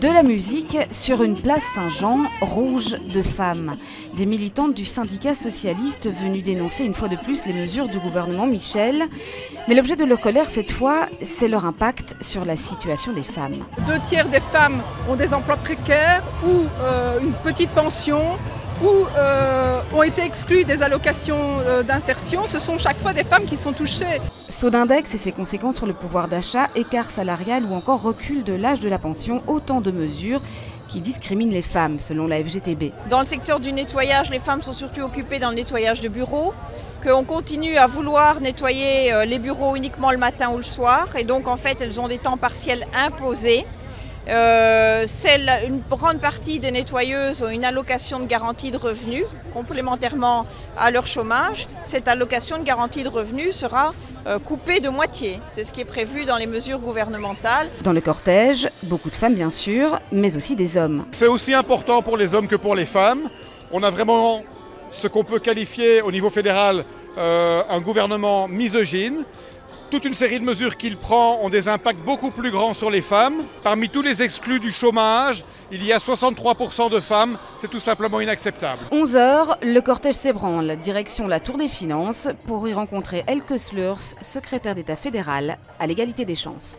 De la musique sur une place Saint-Jean, rouge de femmes. Des militantes du syndicat socialiste venues dénoncer une fois de plus les mesures du gouvernement Michel. Mais l'objet de leur colère cette fois, c'est leur impact sur la situation des femmes. 2/3 des femmes ont des emplois précaires ou une petite pension ou ont été exclues des allocations d'insertion. Ce sont chaque fois des femmes qui sont touchées. Saut d'index et ses conséquences sur le pouvoir d'achat, écart salarial ou encore recul de l'âge de la pension, autant de mesures qui discriminent les femmes, selon la FGTB. Dans le secteur du nettoyage, les femmes sont surtout occupées dans le nettoyage de bureaux, qu'on continue à vouloir nettoyer les bureaux uniquement le matin ou le soir, et donc en fait elles ont des temps partiels imposés. Une grande partie des nettoyeuses ont une allocation de garantie de revenus, complémentairement à leur chômage. Cette allocation de garantie de revenus sera coupée de moitié. C'est ce qui est prévu dans les mesures gouvernementales. Dans le cortège, beaucoup de femmes bien sûr, mais aussi des hommes. C'est aussi important pour les hommes que pour les femmes. On a vraiment ce qu'on peut qualifier au niveau fédéral un gouvernement misogyne. Toute une série de mesures qu'il prend ont des impacts beaucoup plus grands sur les femmes. Parmi tous les exclus du chômage, il y a 63% de femmes. C'est tout simplement inacceptable. 11 h, le cortège s'ébranle, direction la Tour des Finances, pour y rencontrer Elke Slurs, secrétaire d'État fédéral à l'égalité des chances.